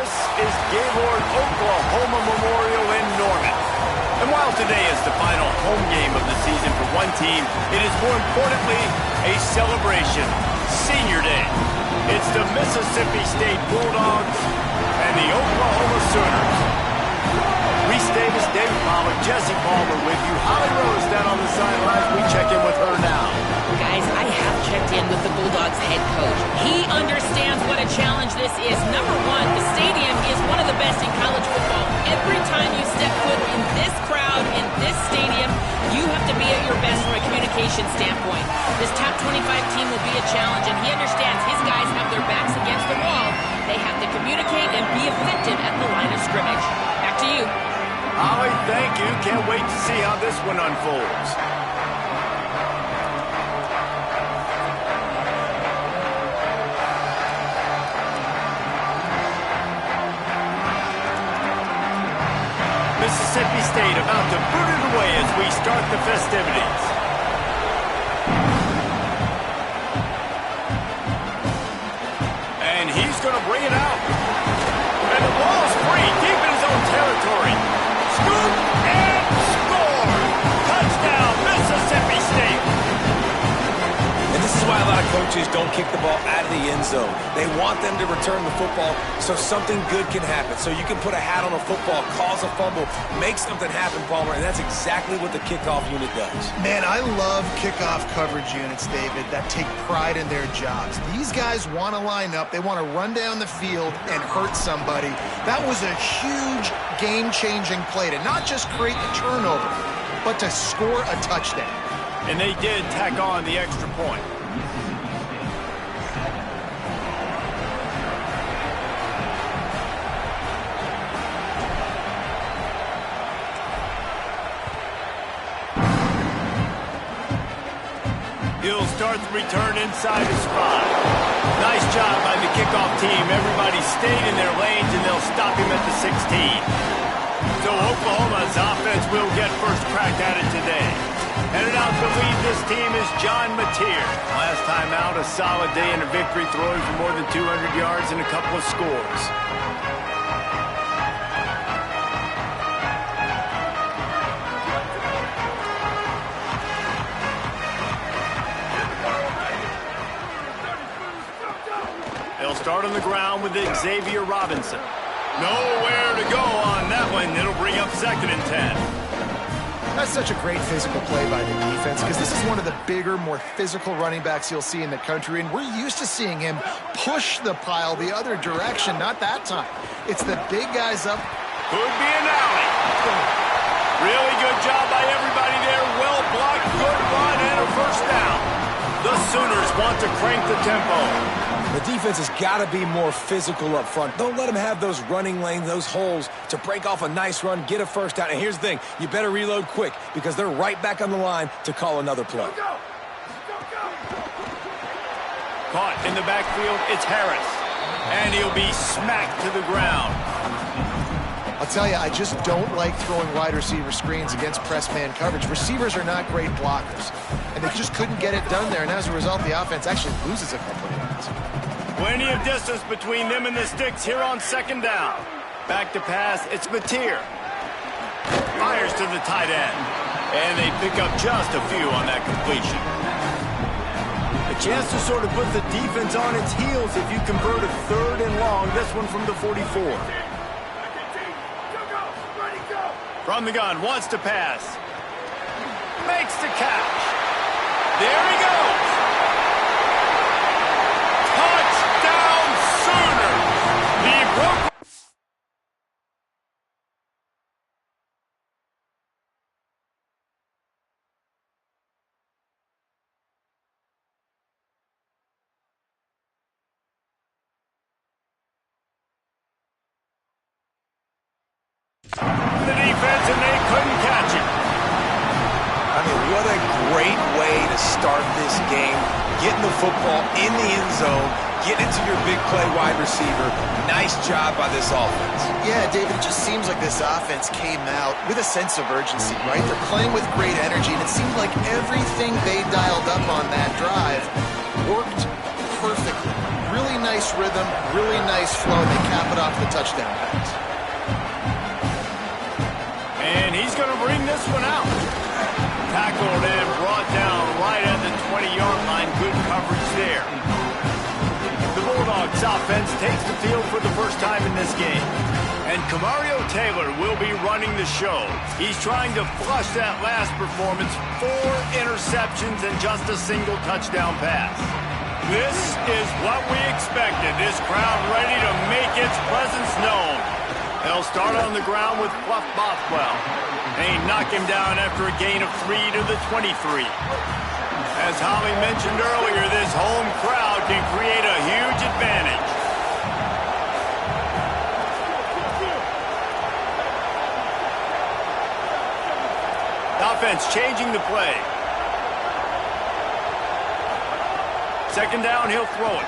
This is Gaylord Oklahoma Memorial in Norman. And while today is the final home game of the season for one team, it is more importantly a celebration, Senior Day. It's the Mississippi State Bulldogs and the Oklahoma Sooners. Reese Davis, David Pollard, Jesse Palmer with you. Holly Rose down on the sidelines. We check in with her now. Guys, I have checked in with the Bulldogs head coach. He understands what a challenge this is. Number one, the stadium is one of the best in college football. Every time you step foot in this crowd, in this stadium, you have to be at your best from a communication standpoint. This top 25 team will be a challenge, and he understands his guys have their backs against the wall. They have to communicate and be effective at the line of scrimmage. Back to you. Holly, thank you. Can't wait to see how this one unfolds. Mississippi State about to boot it away as we start the festivities. And he's going to bring it out. And the ball's free, deep in his own territory. Scoop and score! Touchdown, Mississippi State! And this is why a lot of coaches don't kick the ball out of the end zone. They want them to return the football so something good can happen. So you can put a hat on a football, cause a fumble, make something happen, Palmer, and that's exactly what the kickoff unit does. Man, I love kickoff coverage units, David, that take pride in their jobs. These guys want to line up. They want to run down the field and hurt somebody. That was a huge game-changing play to not just create the turnover, but to score a touchdown. And they did tack on the extra point. He'll start the return inside his spot. Nice job by the kickoff team. Everybody stayed in their lanes, and they'll stop him at the 16. So Oklahoma's offense will get first crack at it today. Headed out to lead this team is John Mateer. Last time out, a solid day and a victory, throwing for more than 200 yards and a couple of scores. They'll start on the ground with Xavier Robinson. Nowhere to go on that one. It'll bring up 2nd and 10. That's such a great physical play by the defense because this is one of the bigger, more physical running backs you'll see in the country, and we're used to seeing him push the pile the other direction. Not that time. It's the big guys up. Could be an alley. Really good job by everybody there. Well blocked, good run, and a first down. The Sooners want to crank the tempo. The defense has got to be more physical up front. Don't let them have those running lanes, those holes to break off a nice run, get a first down. And here's the thing, you better reload quick because they're right back on the line to call another play. Caught in the backfield, it's Harris. And he'll be smacked to the ground. I'll tell you, I just don't like throwing wide receiver screens against press man coverage. Receivers are not great blockers, and they just couldn't get it done there. And as a result, the offense actually loses a couple of yards. Plenty of distance between them and the sticks here on 2nd down. Back to pass, it's Mateer. Fires to the tight end. And they pick up just a few on that completion. A chance to sort of put the defense on its heels if you convert a 3rd and long. This one from the 44. From the gun, wants to pass. Makes the catch. There he goes. Touchdown Sooners. He broke. The defense, and they couldn't catch him. I mean, what a great way to start this game. Getting the football in the end zone, getting it to your big play wide receiver. Nice job by this offense. Yeah, David, it just seems like this offense came out with a sense of urgency, right? They're playing with great energy, and it seemed like everything they dialed up on that drive worked perfectly. really nice rhythm, really nice flow. They cap it off the touchdown pass. And he's going to bring this one out. Tackled and brought down right at the 20-yard line. Good coverage there. The Bulldogs offense takes the field for the first time in this game. And Kamario Taylor will be running the show. He's trying to flush that last performance. 4 interceptions and just a single touchdown pass. This is what we expected. This crowd ready to make its presence known. They'll start on the ground with Fluff Bothwell. They knock him down after a gain of 3 to the 23. As Holly mentioned earlier, this home crowd can create a huge advantage. Offense changing the play. Second down, he'll throw it.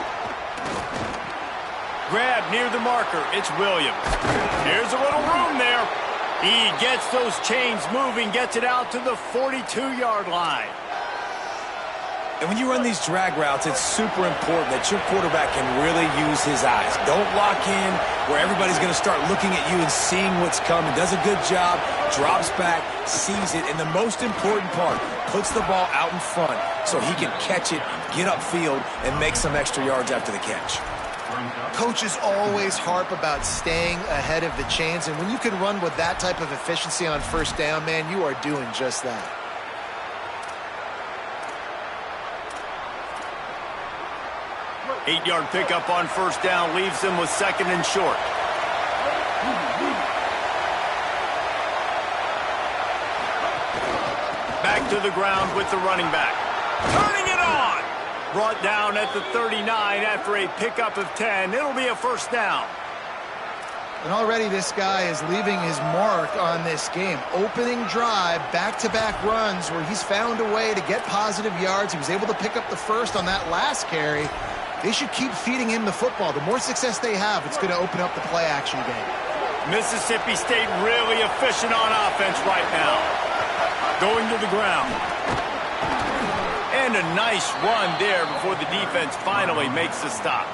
Grab near the marker. It's Williams. Here's a little room there. He gets those chains moving, gets it out to the 42-yard line. And when you run these drag routes, it's super important that your quarterback can really use his eyes. Don't lock in where everybody's going to start looking at you and seeing what's coming. Does a good job, drops back, sees it, and the most important part, puts the ball out in front so he can catch it, get upfield, and make some extra yards after the catch. Coaches always harp about staying ahead of the chains, and when you can run with that type of efficiency on first down, man, you are doing just that. Eight-yard pickup on first down leaves them with second and short. Back to the ground with the running back. Turning it on! Brought down at the 39 after a pickup of 10. It'll be a first down. And already this guy is leaving his mark on this game. Opening drive, back-to-back runs where he's found a way to get positive yards. He was able to pick up the first on that last carry. They should keep feeding him the football. The more success they have, it's going to open up the play-action game. Mississippi State really efficient on offense right now. Going to the ground. And a nice run there before the defense finally makes the stop.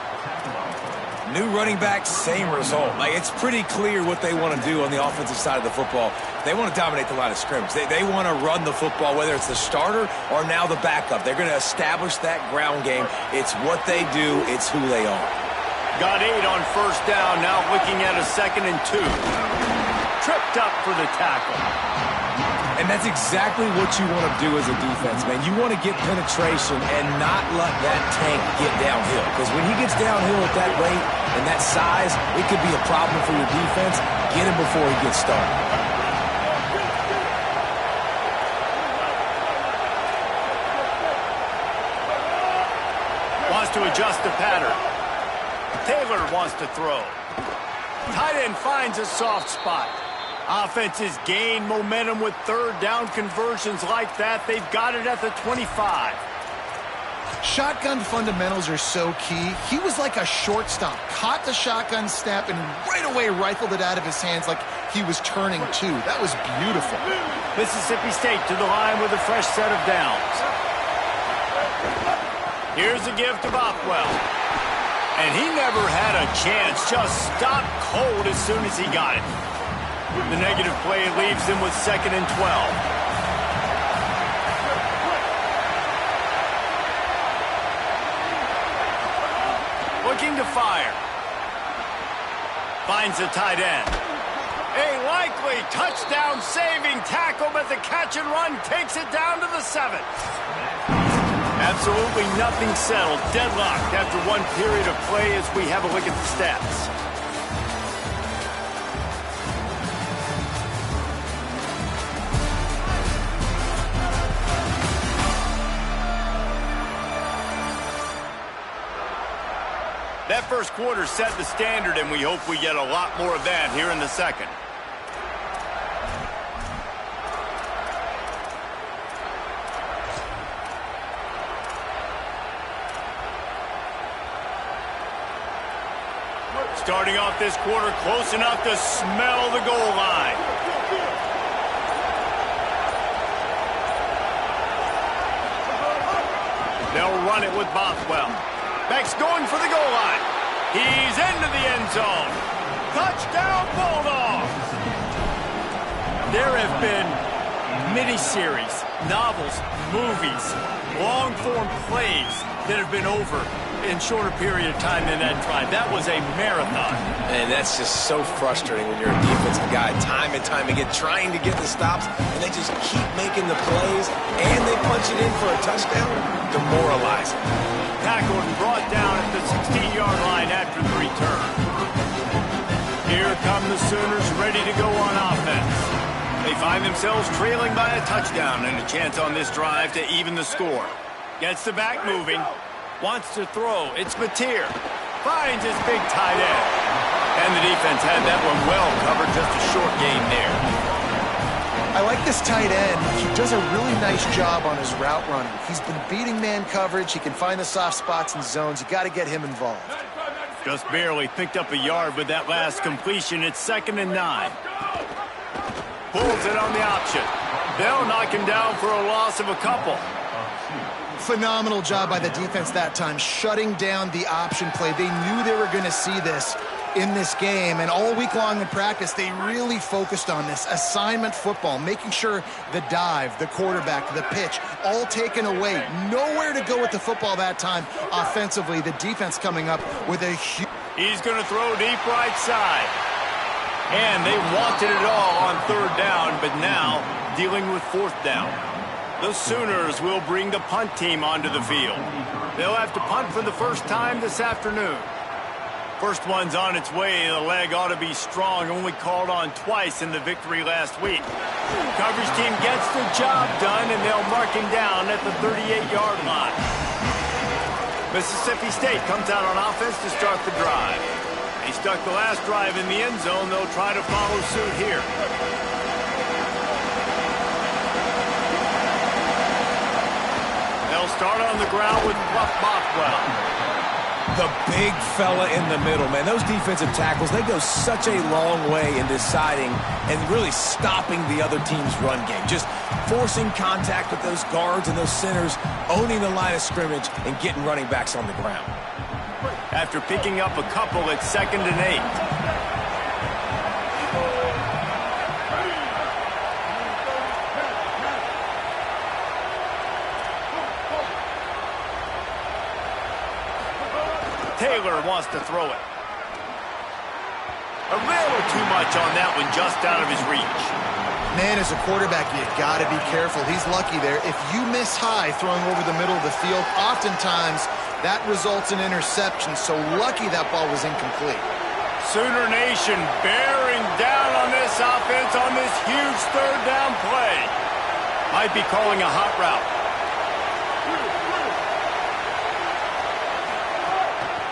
New running back, same result. Like, it's pretty clear what they want to do on the offensive side of the football. They want to dominate the line of scrimmage. They want to run the football, whether it's the starter or now the backup. They're going to establish that ground game. It's what they do. It's who they are. Got 8 on first down. Now looking at a 2nd and 2. Tripped up for the tackle. And that's exactly what you want to do as a defense, man. You want to get penetration and not let that tank get downhill. Because when he gets downhill at that rate and that size, it could be a problem for your defense. Get him before he gets started. Wants to adjust the pattern. Taylor wants to throw. Tight end finds a soft spot. Offenses gain momentum with third down conversions like that. They've got it at the 25. Shotgun fundamentals are so key. He was like a shortstop. Caught the shotgun snap and right away rifled it out of his hands like he was turning two. That was beautiful. Mississippi State to the line with a fresh set of downs. Here's a give to Bothwell. And he never had a chance. Just stopped cold as soon as he got it. The negative play leaves him with 2nd and 12. Looking to fire. Finds a tight end. A likely touchdown-saving tackle, but the catch and run takes it down to the 7. Absolutely nothing settled. Deadlocked after one period of play as we have a look at the stats. That first quarter set the standard, and we hope we get a lot more of that here in the second. Starting off this quarter close enough to smell the goal line. They'll run it with Bothwell. Beck's going for the goal line. He's into the end zone. Touchdown, Bulldogs! There have been miniseries, novels, movies, long-form plays that have been over in shorter period of time than that drive. That was a marathon. And that's just so frustrating when you're a defensive guy, time and time again, trying to get the stops, and they just keep making the plays, and they punch it in for a touchdown. Demoralizing. Tackled and brought down at the 16-yard line after the return. Here come the Sooners ready to go on offense. They find themselves trailing by a touchdown and a chance on this drive to even the score. Gets the back moving. Wants to throw. It's Mateer. Finds his big tight end. And the defense had that one well covered. Just a short gain there. I like this tight end. He does a really nice job on his route running. He's been beating man coverage. He can find the soft spots and zones. You got to get him involved. Just barely picked up a yard with that last completion. It's 2nd and 9. Pulls it on the option. They'll knock him down for a loss of a couple. Phenomenal job by the defense that time, shutting down the option play. They knew they were going to see this in this game, and all week long in practice, they really focused on this assignment football, making sure the dive, the quarterback, the pitch, all taken away. Nowhere to go with the football that time offensively. The defense coming up with a huge... He's going to throw deep right side. And they wanted it all on 3rd down, but now dealing with 4th down. The Sooners will bring the punt team onto the field. They'll have to punt for the first time this afternoon. First one's on its way. The leg ought to be strong, only called on twice in the victory last week. Coverage team gets the job done, and they'll mark him down at the 38-yard line. Mississippi State comes out on offense to start the drive. They stuck the last drive in the end zone. They'll try to follow suit here. They'll start on the ground with Buff Bothwell. The big fella in the middle, man. Those defensive tackles, they go such a long way in deciding and really stopping the other team's run game. Just forcing contact with those guards and those centers, owning the line of scrimmage, and getting running backs on the ground. After picking up a couple, it's 2nd and 8. Taylor wants to throw it. A little too much on that one, just out of his reach. Man, as a quarterback, you got to be careful. He's lucky there. If you miss high throwing over the middle of the field, oftentimes that results in interception. So lucky that ball was incomplete. Sooner Nation bearing down on this offense on this huge 3rd down play. Might be calling a hot route.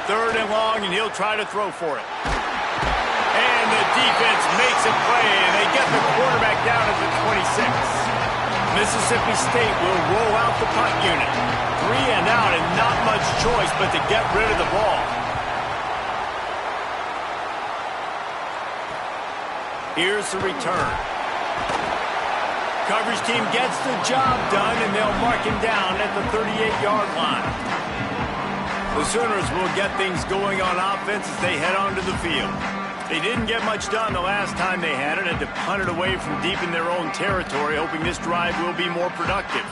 3rd and long, and he'll try to throw for it. And the defense makes a play, and they get the quarterback down at the 26. Mississippi State will roll out the punt unit. 3 and out, and not much choice but to get rid of the ball. Here's the return. Coverage team gets the job done, and they'll mark him down at the 38-yard line. The Sooners will get things going on offense as they head onto the field. They didn't get much done the last time they had it, and to punt it away from deep in their own territory, hoping this drive will be more productive.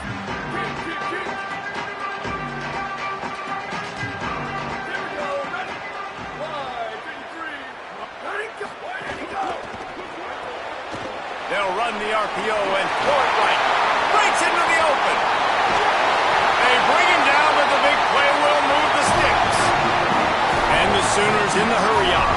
They'll run the RPO and throw it right. Breaks into the open. They bring him down, but the big play will move the sticks. And the Sooners in the hurry-up.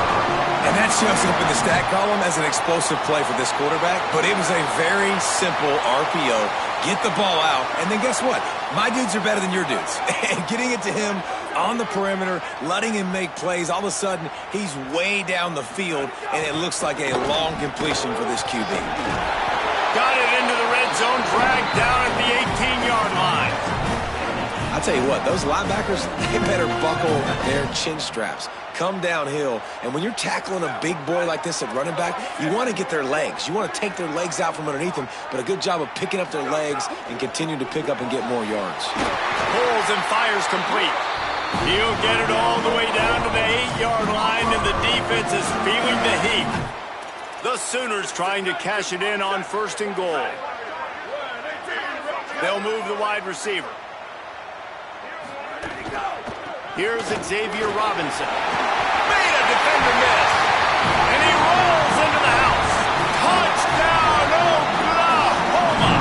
And that shows up in the stat column as an explosive play for this quarterback, but it was a very simple RPO. Get the ball out, and then guess what? My dudes are better than your dudes. And getting it to him on the perimeter, letting him make plays, all of a sudden, he's way down the field, and it looks like a long completion for this QB. Got it into the red zone, dragged down at the 18-yard line. I'll tell you what, those linebackers, they better buckle their chin straps. Come downhill, and when you're tackling a big boy like this at running back, you want to get their legs. You want to take their legs out from underneath them, but a good job of picking up their legs and continue to pick up and get more yards. Pulls and fires complete. He'll get it all the way down to the 8-yard line, and the defense is feeling the heat. The Sooners trying to cash it in on 1st and goal. They'll move the wide receiver. Here's Xavier Robinson. Made a defender miss. And he rolls into the house. Touchdown, Oklahoma!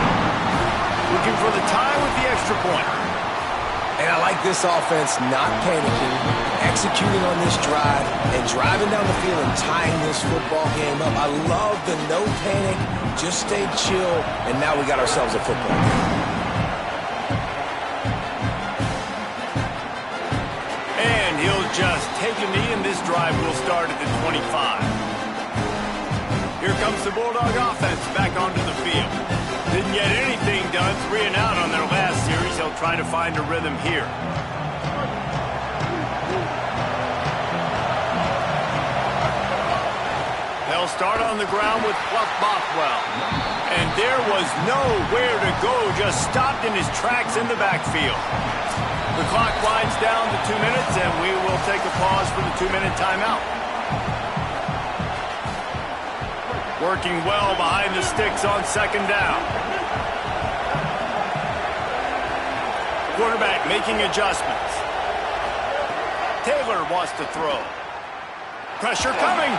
Looking for the tie with the extra point. And I like this offense not panicking, executing on this drive, and driving down the field and tying this football game up. I love the no panic, just stay chill, and now we got ourselves a football game. And he'll just take a knee, and this drive will start at the 25. Here comes the Bulldog offense back onto the field. Didn't get anything done, 3 and out on their last series. They'll try to find a rhythm here. They'll start on the ground with Fluff Bothwell. And there was nowhere to go, just stopped in his tracks in the backfield. The clock winds down to 2 minutes, and we will take a pause for the 2-minute timeout. Working well behind the sticks on 2nd down. Quarterback making adjustments. Taylor wants to throw. Pressure coming.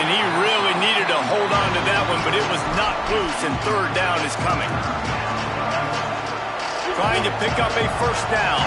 And he really needed to hold on to that one, but it was not loose, and 3rd down is coming. Trying to pick up a 1st down.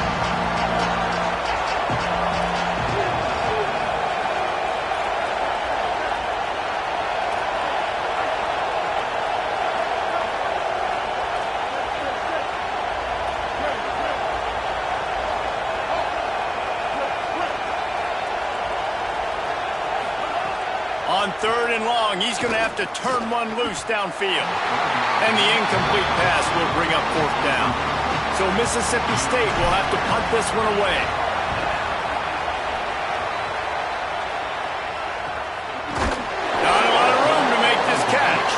On 3rd and long, he's going to have to turn one loose downfield. And the incomplete pass will bring up 4th down. So Mississippi State will have to punt this one away. Not a lot of room to make this catch.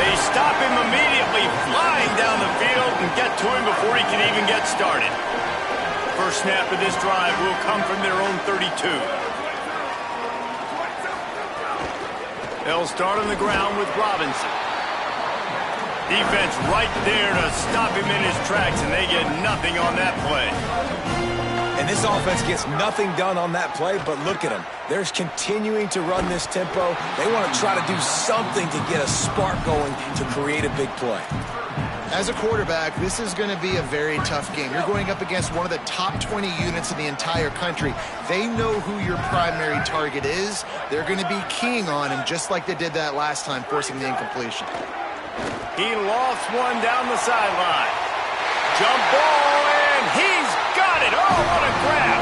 They stop him immediately, flying down the field, and get to him before he can even get started. First snap of this drive will come from their own 32. They'll start on the ground with Robinson. Defense right there to stop him in his tracks, and they get nothing on that play. And this offense gets nothing done on that play, but look at them. They're continuing to run this tempo. They want to try to do something to get a spark going to create a big play. As a quarterback, this is going to be a very tough game. You're going up against one of the top 20 units in the entire country. They know who your primary target is. They're going to be keying on him, just like they did that last time, forcing the incompletion. He lofts one down the sideline. Jump ball, and he's got it. Oh, what a grab.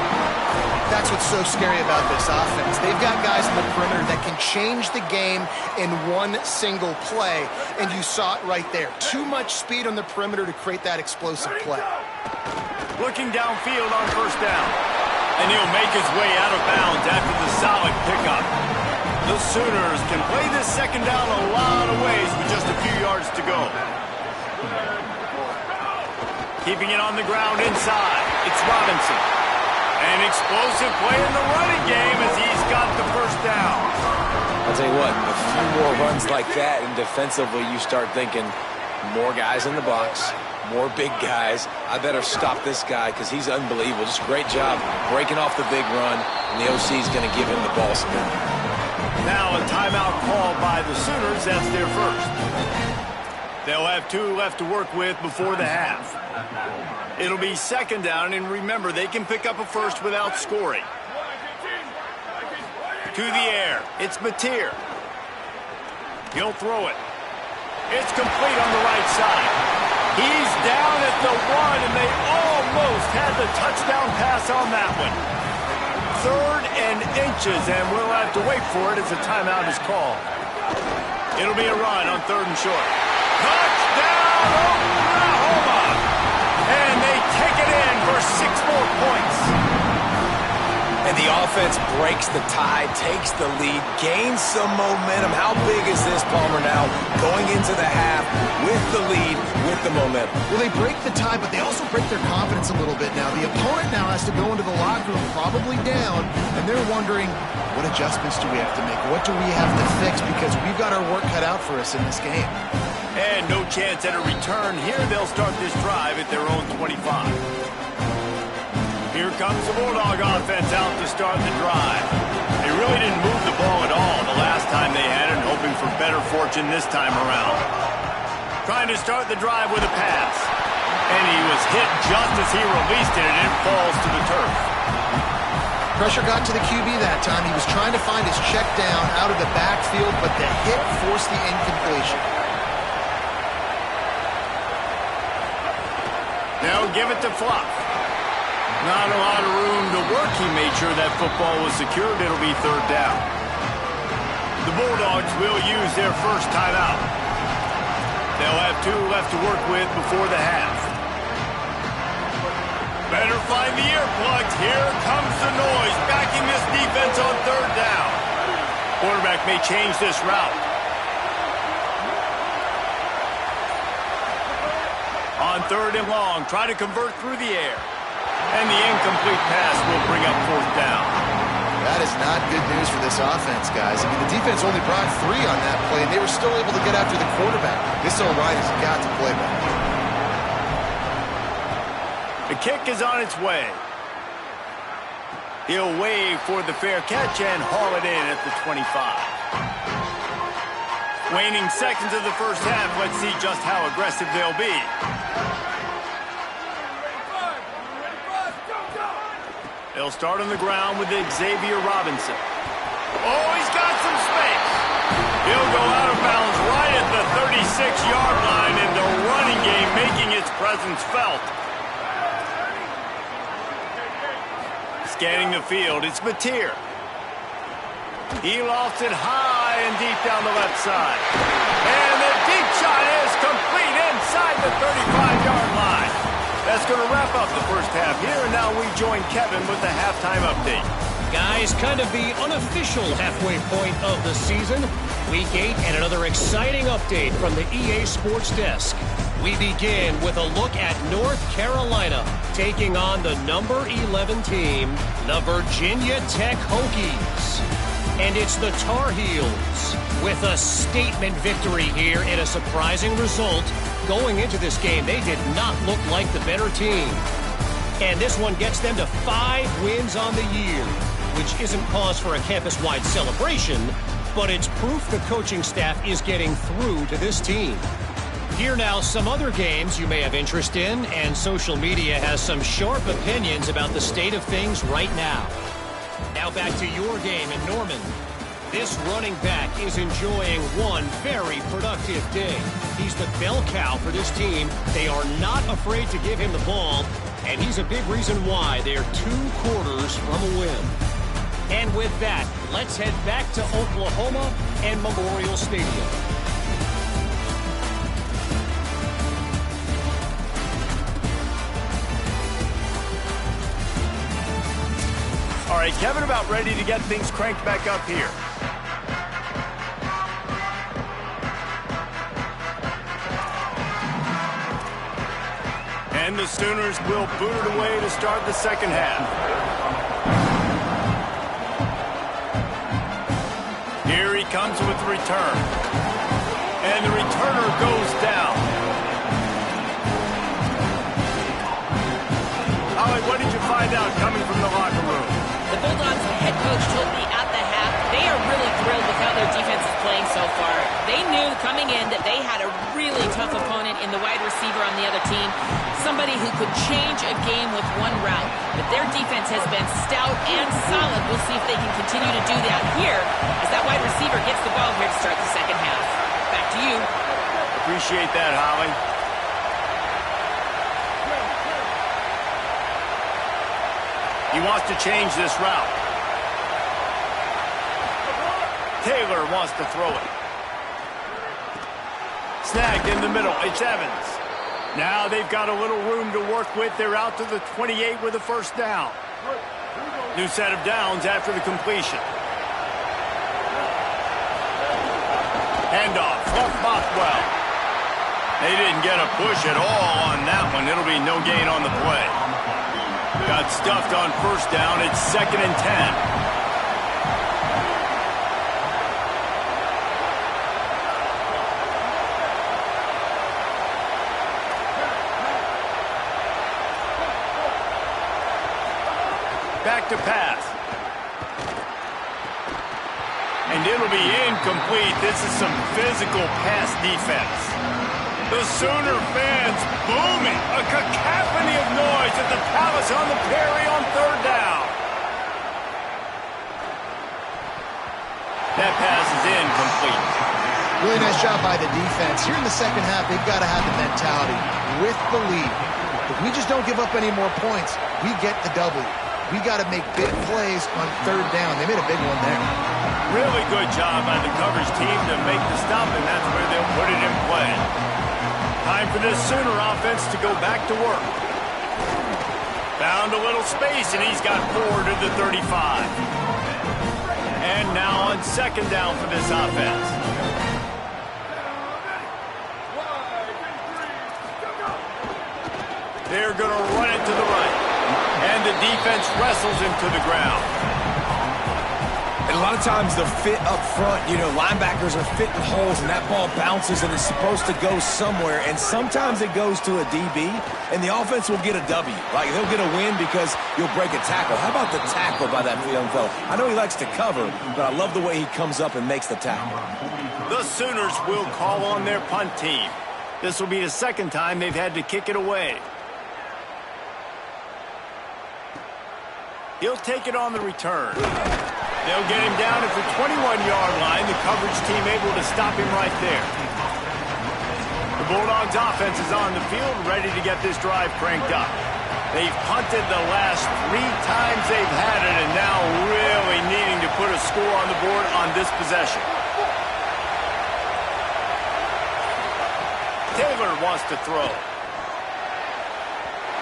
That's what's so scary about this offense. They've got guys in the perimeter that can change the game in one single play, and you saw it right there. Too much speed on the perimeter to create that explosive play. Looking downfield on 1st down, and he'll make his way out of bounds after the solid pickup. The Sooners can play this 2nd down a lot of ways with just a few yards to go. Keeping it on the ground inside, it's Robinson. An explosive play in the running game as he's got the 1st down. I'll tell you what, a few more runs like that, and defensively you start thinking more guys in the box, more big guys. I better stop this guy because he's unbelievable. Just a great job breaking off the big run, and the OC is going to give him the ball spin. Now a timeout called by the Sooners. That's their 1st. They'll have 2 left to work with before the half. It'll be 2nd down, and remember, they can pick up a 1st without scoring. To the air, it's Mateer. He'll throw it. It's complete on the right side. He's down at the 1, and they almost had the touchdown pass on that one. 3rd and inches, and we'll have to wait for it as the timeout is called. It'll be a run on 3rd and short. Touchdown, Oklahoma! And they take it in for 6 more points. And the offense breaks the tie, takes the lead, gains some momentum. How big is this, Palmer, now going into the half with the lead, with the momentum? Well, they break the tie, but they also break their confidence a little bit now. The opponent now has to go into the locker room probably down, and they're wondering, what adjustments do we have to make? What do we have to fix? Because we've got our work cut out for us in this game. And no chance at a return here. They'll start this drive at their own 25. Here comes the Bulldog offense out to start the drive. They really didn't move the ball at all the last time they had it, hoping for better fortune this time around. Trying to start the drive with a pass. And he was hit just as he released it, and it falls to the turf. Pressure got to the QB that time. He was trying to find his check down out of the backfield, but the hit forced the incompletion. Now give it to Fluff. Not a lot of room to work. He made sure that football was secured. It'll be third down. The Bulldogs will use their first timeout. They'll have 2 left to work with before the half. Better find the earplugs. Here comes the noise, backing this defense on third down. Quarterback may change this route. On third and long, try to convert through the air. And the incomplete pass will bring up fourth down. That is not good news for this offense, guys. I mean, the defense only brought 3 on that play, and they were still able to get after the quarterback. This O-line has got to play better. The kick is on its way. He'll wave for the fair catch and haul it in at the 25. Waning seconds of the first half. Let's see just how aggressive they'll be. They'll start on the ground with Xavier Robinson. Oh, he's got some space. He'll go out of bounds right at the 36-yard line, and the running game making its presence felt. Scanning the field, it's Mateer. He lofts it high and deep down the left side. And the deep shot is complete inside the 35-yard line. That's going to wrap up the first half here, and now we join Kevin with the halftime update. Guys, kind of the unofficial halfway point of the season. Week 8 and another exciting update from the EA Sports Desk. We begin with a look at North Carolina taking on the number 11 team, the Virginia Tech Hokies. And it's the Tar Heels with a statement victory here in a surprising result. Going into this game, they did not look like the better team. And this one gets them to 5 wins on the year, which isn't cause for a campus-wide celebration, but it's proof the coaching staff is getting through to this team. Here now, some other games you may have interest in, and social media has some sharp opinions about the state of things right now. Now back to your game in Norman. This running back is enjoying one very productive day. He's the bell cow for this team. They are not afraid to give him the ball, and he's a big reason why they're 2 quarters from a win. And with that, let's head back to Oklahoma and Memorial Stadium. All right, Kevin, about ready to get things cranked back up here. And the Sooners will boot it away to start the second half. Here he comes with the return. And the returner goes down. Holly, what did you find out coming from the locker room? The Bulldogs head coach told me at the half they are really thrilled with how their defense is playing so far. They knew coming in that they had a really tough opponent in the wide receiver on the other team, somebody who could change a game with one route. But their defense has been stout and solid. We'll see if they can continue to do that here as that wide receiver gets the ball here to start the second half. Back to you. Appreciate that, Holly. He wants to change this route. Taylor wants to throw it. Snagged in the middle. It's Evans. Now they've got a little room to work with. They're out to the 28 with a first down. New set of downs after the completion. Handoff, Fluff Bothwell. They didn't get a push at all on that one. It'll be no gain on the play. Got stuffed on first down. It's 2nd and 10. Back to pass. And it'll be incomplete. This is some physical pass defense. The Sooner fans booming. A cacophony of noise at the Palace on the Prairie on 3rd down. That pass is incomplete. Really nice job by the defense. Here in the second half, they've got to have the mentality with the lead. If we just don't give up any more points, we get the W. We got to make big plays on 3rd down. They made a big one there. Really good job by the coverage team to make the stop, and that's where they'll put it in play. Time for this Sooner offense to go back to work. Found a little space, and he's got 4 to the 35. And now on 2nd down for this offense. They're going to run it to the right. And the defense wrestles him to the ground. And a lot of times the fit up front, linebackers are fitting holes and that ball bounces and it's supposed to go somewhere. And sometimes it goes to a DB and the offense will get a W. Like they'll get a win because you'll break a tackle. How about the tackle by that young fellow? I know he likes to cover, but I love the way he comes up and makes the tackle. The Sooners will call on their punt team. This will be the 2nd time they've had to kick it away. He'll take it on the return. They'll get him down at the 21-yard line. The coverage team able to stop him right there. The Bulldogs offense is on the field, ready to get this drive cranked up. They've punted the last 3 times they've had it, and now really needing to put a score on the board on this possession. Taylor wants to throw.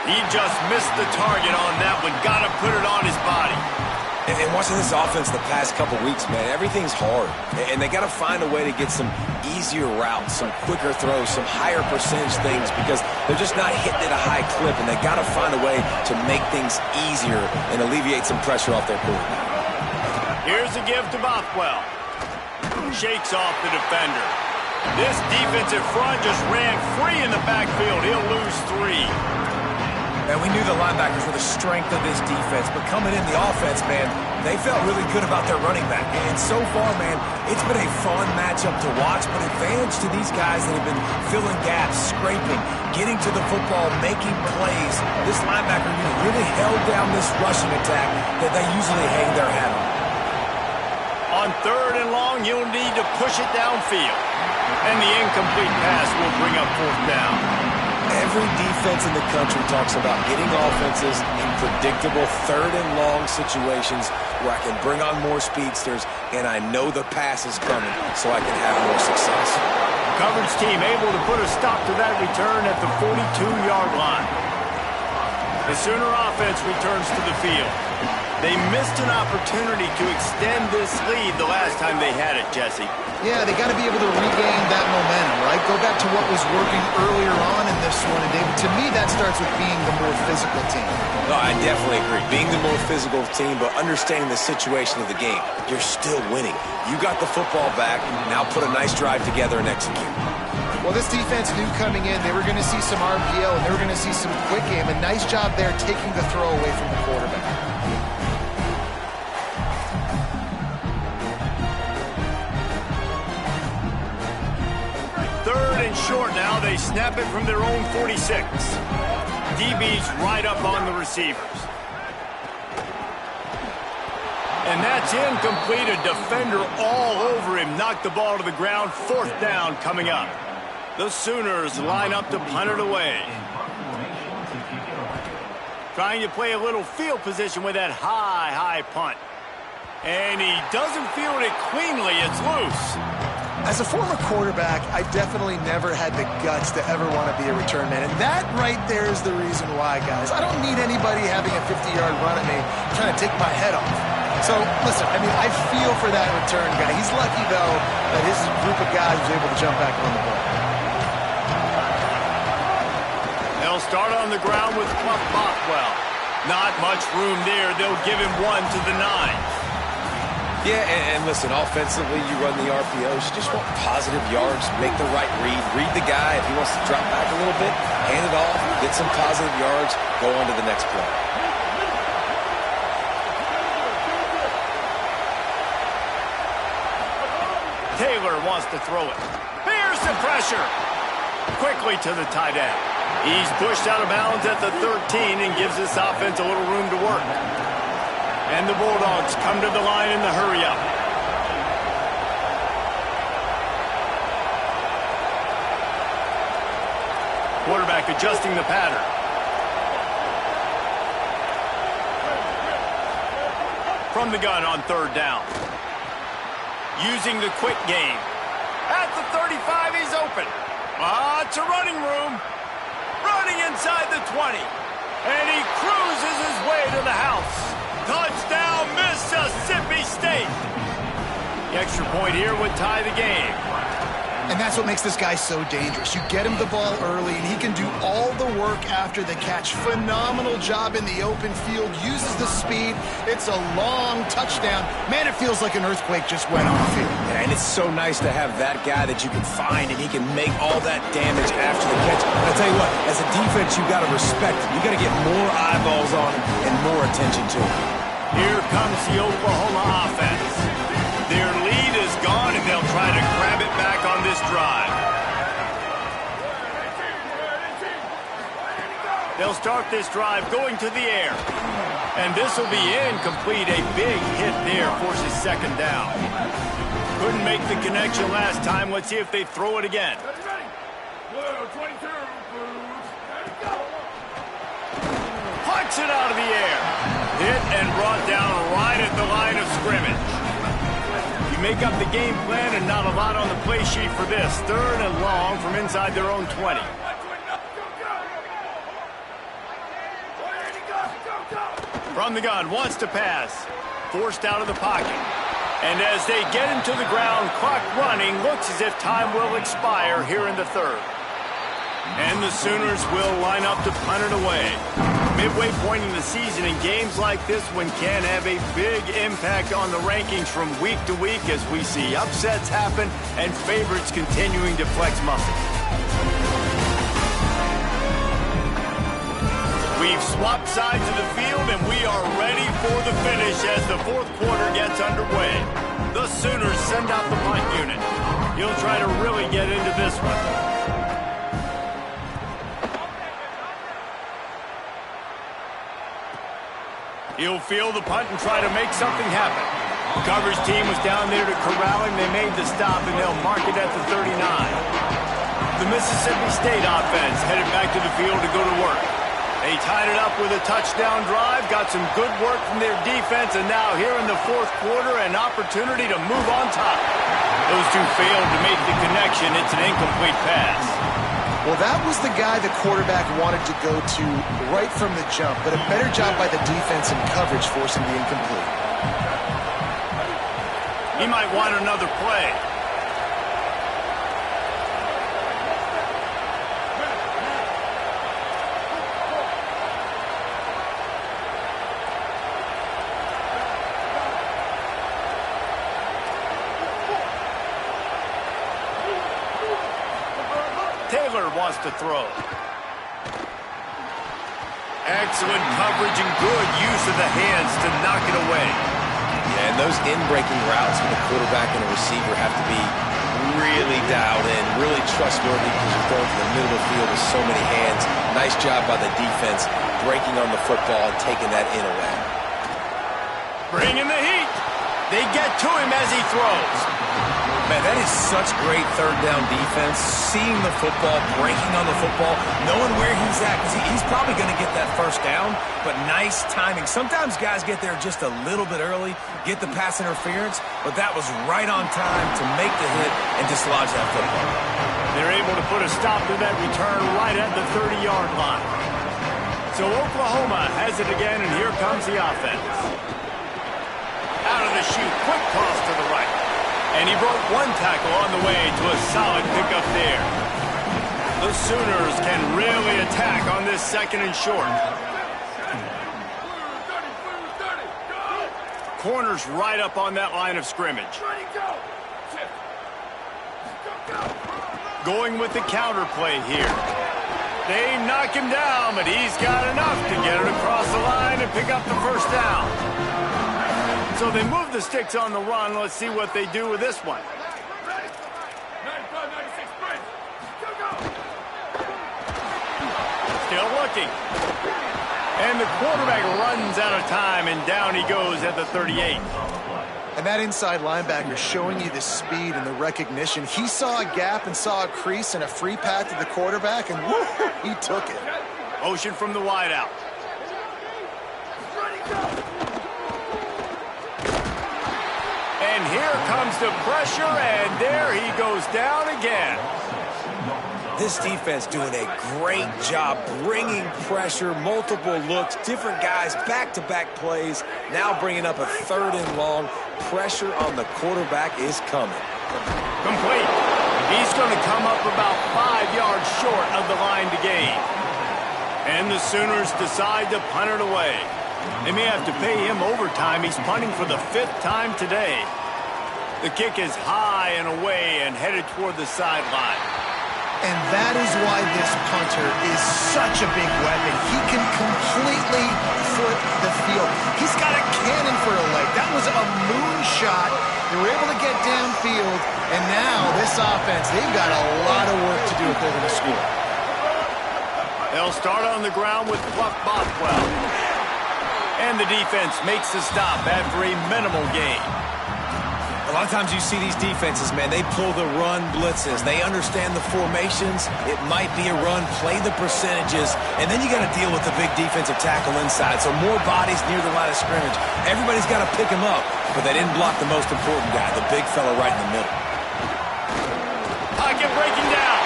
He just missed the target on that one. Got to put it on his body. And watching this offense the past couple weeks, man, everything's hard. And they got to find a way to get some easier routes, some quicker throws, some higher percentage things because they're just not hitting at a high clip. And they got to find a way to make things easier and alleviate some pressure off their quarterback. Here's a give to Bothwell. Shakes off the defender. This defensive front just ran free in the backfield. He'll lose 3. And we knew the linebackers were the strength of this defense, but coming in the offense, man, they felt really good about their running back. And so far, man, it's been a fun matchup to watch, but advantage to these guys that have been filling gaps, scraping, getting to the football, making plays. This linebacker unit really held down this rushing attack that they usually hang their hat On on. 3rd and long, you'll need to push it downfield. And the incomplete pass will bring up 4th down. Every defense in the country talks about getting offenses in predictable 3rd and long situations where I can bring on more speedsters and I know the pass is coming so I can have more success. Coverage team able to put a stop to that return at the 42-yard line. The Sooner offense returns to the field. They missed an opportunity to extend this lead the last time they had it, Jesse. Yeah, they got to be able to regain that momentum, right? Go back to what was working earlier on in this one. And David, to me, that starts with being the more physical team. No, I definitely agree. Being the more physical team, but understanding the situation of the game. You're still winning. You got the football back. Now put a nice drive together and execute. Well, this defense knew coming in they were going to see some RPO and they were going to see some quick game. A nice job there taking the throw away from the quarterback. Short now, they snap it from their own 46. DB's right up on the receivers. And that's incomplete. A defender all over him. Knocked the ball to the ground. 4th down coming up. The Sooners line up to punt it away. Trying to play a little field position with that high punt. And he doesn't field it cleanly. It's loose. As a former quarterback, I definitely never had the guts to ever want to be a return man. And that right there is the reason why, guys. I don't need anybody having a 50-yard run at me trying to take my head off. So, listen, I mean, I feel for that return guy. He's lucky, though, that his group of guys was able to jump back on the ball. They'll start on the ground with Buck Bockwell. Not much room there. They'll give him 1 to the 9. Yeah, and listen, offensively, you run the RPOs. You just want positive yards, make the right read the guy. If he wants to drop back a little bit, hand it off, get some positive yards, go on to the next play. Taylor wants to throw it. Here's the pressure. Quickly to the tight end. He's pushed out of bounds at the 13 and gives this offense a little room to work. And the Bulldogs come to the line in the hurry-up. Quarterback adjusting the pattern. From the gun on 3rd down. Using the quick game. At the 35, he's open. It's a running room. Running inside the 20. And he cruises his way to the house. Touchdown, Mississippi State. The extra point here would tie the game. And that's what makes this guy so dangerous. You get him the ball early, and he can do all the work after the catch. Phenomenal job in the open field. Uses the speed. It's a long touchdown. Man, it feels like an earthquake just went off here. Yeah, and it's so nice to have that guy that you can find, and he can make all that damage after the catch. I'll tell you what, as a defense, you got to respect him. You got to get more eyeballs on him and more attention to him. Here comes the Oklahoma offense. Their lead is gone, and they'll try to grab it back on this drive. They'll start this drive going to the air. And this will be incomplete. A big hit there forces 2nd down. Couldn't make the connection last time. Let's see if they throw it again. Punch it out of the air. Hit and brought down right at the line of scrimmage. You make up the game plan and not a lot on the play sheet for this. 3rd and long from inside their own 20. From the gun, wants to pass. Forced out of the pocket. And as they get him to the ground, clock running, looks as if time will expire here in the 3rd. And the Sooners will line up to punt it away. Midway point in the season, in games like this one can have a big impact on the rankings from week to week as we see upsets happen and favorites continuing to flex muscles. We've swapped sides of the field and we are ready for the finish as the 4th quarter gets underway. The Sooners send out the punt unit. He'll try to really get into this one. He'll field the punt and try to make something happen. The coverage team was down there to corral him. They made the stop, and they'll mark it at the 39. The Mississippi State offense headed back to the field to go to work. They tied it up with a touchdown drive, got some good work from their defense, and now here in the 4th quarter, an opportunity to move on top. Those two failed to make the connection. It's an incomplete pass. Well, that was the guy the quarterback wanted to go to right from the jump, but a better job by the defense and coverage forcing the incomplete. He might want another play. Taylor wants to throw. Excellent coverage and good use of the hands to knock it away. Yeah, and those in-breaking routes with the quarterback and a receiver have to be really dialed in, really trustworthy because you're throwing to the middle of the field with so many hands. Nice job by the defense breaking on the football and taking that in away. Bringing the heat. They get to him as he throws. Man, that is such great 3rd down defense. Seeing the football, breaking on the football, knowing where he's that because he's probably going to get that first down, but nice timing. Sometimes guys get there just a little bit early, get the pass interference, but that was right on time to make the hit and dislodge that football. They're able to put a stop to that return right at the 30-yard line. So Oklahoma has it again, and here comes the offense. Out of the chute, quick toss to the right. And he broke one tackle on the way to a solid pickup there. The Sooners can really attack on this second and short. Corners right up on that line of scrimmage. Going with the counter play here. They knock him down, but he's got enough to get it across the line and pick up the first down. So they move the sticks on the run. Let's see what they do with this one. Still looking. And the quarterback runs out of time, and down he goes at the 38. And that inside linebacker showing you the speed and the recognition. He saw a gap and saw a crease and a free path to the quarterback, and woo, he took it. Motion from the wideout. And here comes the pressure, and there he goes down again. This defense doing a great job bringing pressure, multiple looks, different guys, back-to-back plays, now bringing up a 3rd and long. Pressure on the quarterback is coming. Complete. He's going to come up about 5 yards short of the line to gain. And the Sooners decide to punt it away. They may have to pay him overtime. He's punting for the 5th time today. The kick is high and away and headed toward the sideline. And that is why this punter is such a big weapon. He can completely flip the field. He's got a cannon for a leg. That was a moonshot. They were able to get downfield, and now this offense, they've got a lot of work to do if they're going to score. They'll start on the ground with Fluff Bothwell. And the defense makes the stop after a minimal gain. A lot of times you see these defenses, man, they pull the run blitzes. They understand the formations. It might be a run, play the percentages, and then you got to deal with the big defensive tackle inside. So more bodies near the line of scrimmage. Everybody's got to pick him up, but they didn't block the most important guy, the big fella right in the middle. Pocket breaking down.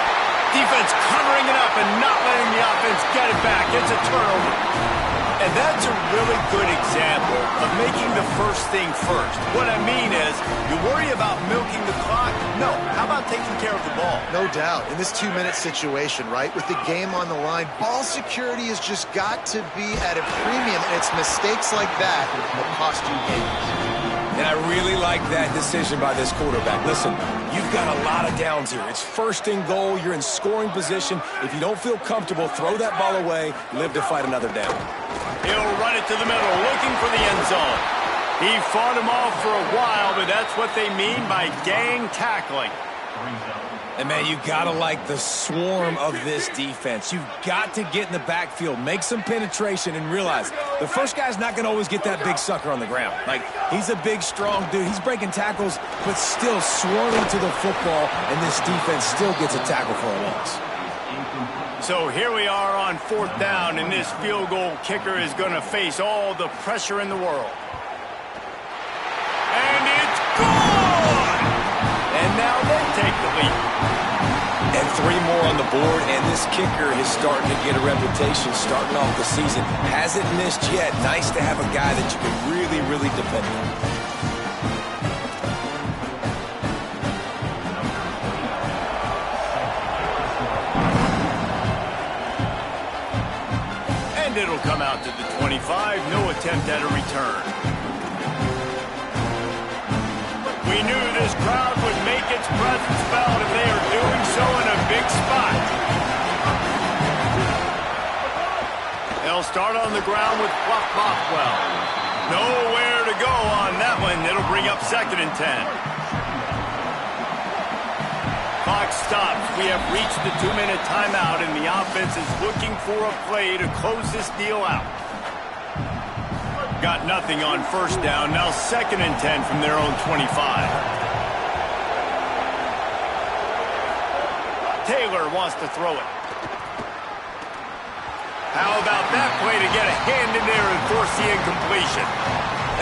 Defense covering it up and not letting the offense get it back. It's a turnover. And that's a really good example of making the first thing first. What I mean is, you worry about milking the clock? No. How about taking care of the ball? No doubt. In this 2-minute situation, right, with the game on the line, ball security has just got to be at a premium, and it's mistakes like that cost you games. And I really like that decision by this quarterback. Listen, you've got a lot of downs here. It's 1st and goal. You're in scoring position. If you don't feel comfortable, throw that ball away. Live to fight another down. He'll run it to the middle, looking for the end zone. He fought him off for a while, but that's what they mean by gang tackling. And, man, you got to like the swarm of this defense. You've got to get in the backfield, make some penetration, and realize the first guy's not going to always get that big sucker on the ground. Like, he's a big, strong dude. He's breaking tackles, but still swarming to the football, and this defense still gets a tackle for a loss. So here we are on 4th down, and this field goal kicker is going to face all the pressure in the world. And it's gone! And now they take the lead. And 3 more on the board, and this kicker is starting to get a reputation starting off the season. Hasn't missed yet. Nice to have a guy that you can really, really depend on. It'll come out to the 25. No attempt at a return. We knew this crowd would make its presence felt, and they are doing so in a big spot. They'll start on the ground with Fluff Bothwell. Nowhere to go on that one. It'll bring up 2nd and 10. Clock stops. We have reached the 2-minute timeout, and the offense is looking for a play to close this deal out. Got nothing on 1st down. Now 2nd and 10 from their own 25. Taylor wants to throw it. that play to get a hand in there and force the incompletion.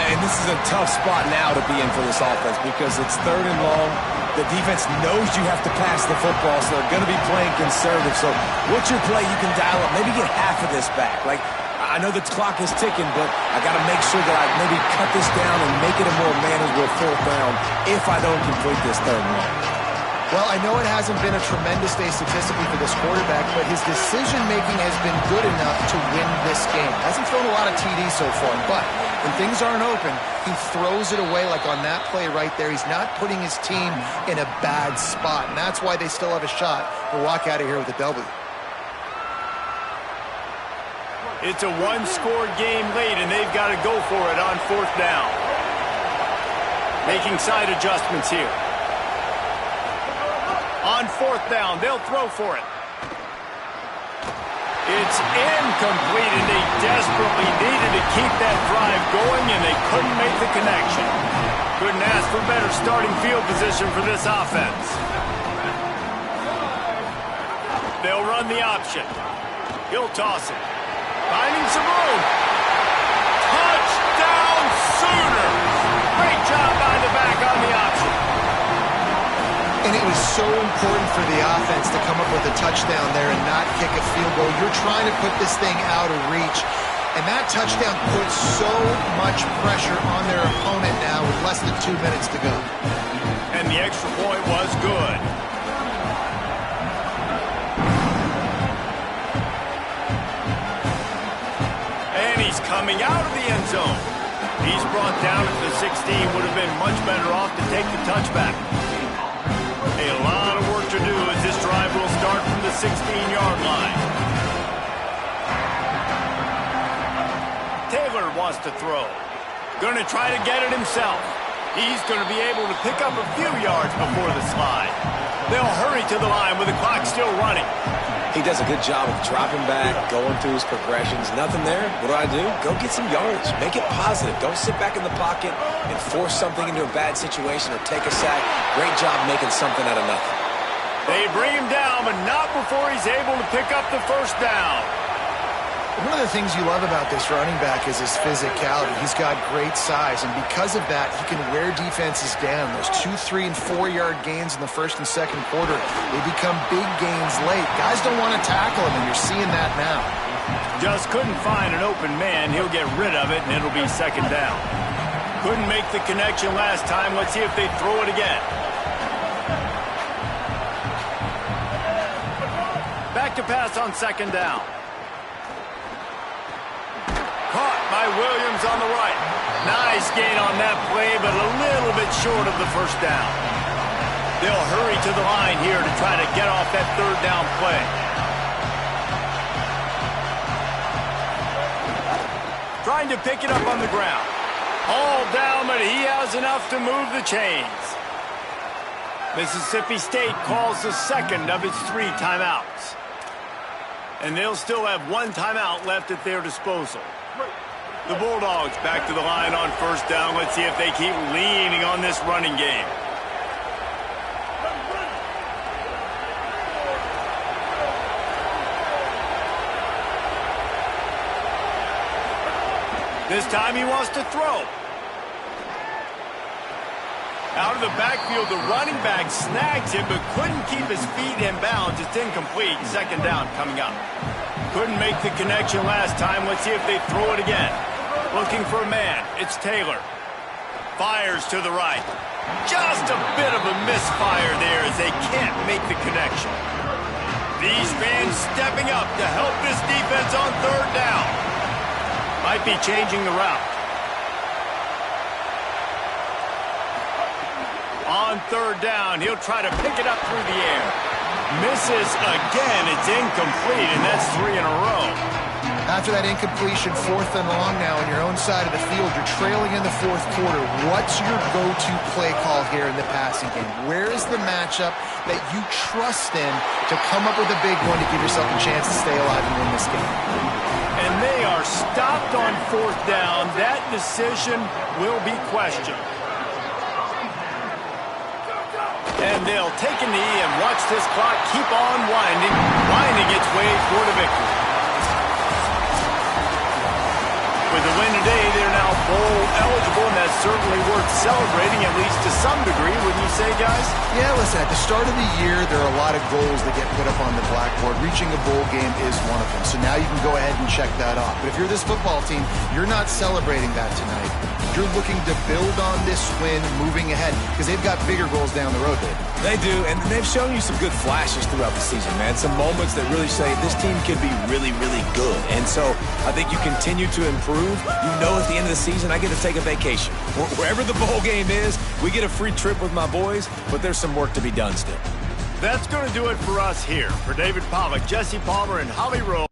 And this is a tough spot now to be in for this offense because it's 3rd and long. The defense knows you have to pass the football, so they're going to be playing conservative. So what's your play you can dial up? Maybe get half of this back. Like, I know the clock is ticking, but I got to make sure that I maybe cut this down and make it a more manageable 4th down if I don't complete this 3rd and long. Well, I know it hasn't been a tremendous day statistically for this quarterback, but his decision-making has been good enough to win this game. Hasn't thrown a lot of TDs so far, but when things aren't open, he throws it away like on that play right there. He's not putting his team in a bad spot, and that's why they still have a shot to walk out of here with a W. It's a one-score game late, and they've got to go for it on 4th down. Making side adjustments here. On 4th down, they'll throw for it. It's incomplete, and they desperately needed to keep that drive going, and they couldn't make the connection. Couldn't ask for better starting field position for this offense. They'll run the option. He'll toss it. Finding some room. Touchdown Sooners! Great job by the back on the option. And it was so important for the offense to come up with a touchdown there and not kick a field goal. You're trying to put this thing out of reach. And that touchdown puts so much pressure on their opponent now with less than 2 minutes to go. And the extra point was good. And he's coming out of the end zone. He's brought down at the 16. Would have been much better off to take the touchback. A lot of work to do as this drive will start from the 16-yard line. Taylor wants to throw. Going to try to get it himself. He's going to be able to pick up a few yards before the slide. They'll hurry to the line with the clock still running. He does a good job of dropping back, going through his progressions. Nothing there. What do? Go get some yards. Make it positive. Don't sit back in the pocket and force something into a bad situation or take a sack. Great job making something out of nothing. They bring him down, but not before he's able to pick up the 1st down. One of the things you love about this running back is his physicality. He's got great size, and because of that, he can wear defenses down. Those 2-, 3-, and 4-yard gains in the 1st and 2nd quarter, they become big gains late. Guys don't want to tackle him, and you're seeing that now. Just couldn't find an open man. He'll get rid of it, and it'll be 2nd down. Couldn't make the connection last time. Let's see if they throw it again. Back to pass on 2nd down. Caught by Williams on the right. Nice gain on that play, but a little bit short of the 1st down. They'll hurry to the line here to try to get off that 3rd down play. Trying to pick it up on the ground. All down, but he has enough to move the chains. Mississippi State calls the 2nd of its 3 timeouts. And they'll still have 1 timeout left at their disposal. The Bulldogs back to the line on 1st down. Let's see if they keep leaning on this running game. This time he wants to throw. Out of the backfield, the running back snags him, but couldn't keep his feet in bounds. It's incomplete. 2nd down coming up. Couldn't make the connection last time. Let's see if they throw it again. Looking for a man. It's Taylor. Fires to the right. Just a bit of a misfire there as they can't make the connection. These fans stepping up to help this defense on 3rd down. Might be changing the route. On 3rd down, he'll try to pick it up through the air. Misses again. It's incomplete, and that's 3 in a row. After that incompletion, 4th and long now on your own side of the field, you're trailing in the 4th quarter. What's your go-to play call here in the passing game? Where is the matchup that you trust in to come up with a big one to give yourself a chance to stay alive and win this game? And they are stopped on 4th down. That decision will be questioned. And they'll take a knee and watch this clock keep on winding its way toward a victory. bowl eligible, and that's certainly worth celebrating, at least to some degree, wouldn't you say, guys? Yeah, listen, at the start of the year, there are a lot of goals that get put up on the blackboard. Reaching a bowl game is one of them. So now you can go ahead and check that off. But if you're this football team, you're not celebrating that tonight. You're looking to build on this win moving ahead because they've got bigger goals down the road, David. They do, and they've shown you some good flashes throughout the season, man. Some moments that really say this team could be really, really good. And so I think you continue to improve. You know at the end of the season, I get to take a vacation. Wherever the bowl game is, we get a free trip with my boys, but there's some work to be done still. That's going to do it for us here. For David Pollack, Jesse Palmer, and Holly Rowe.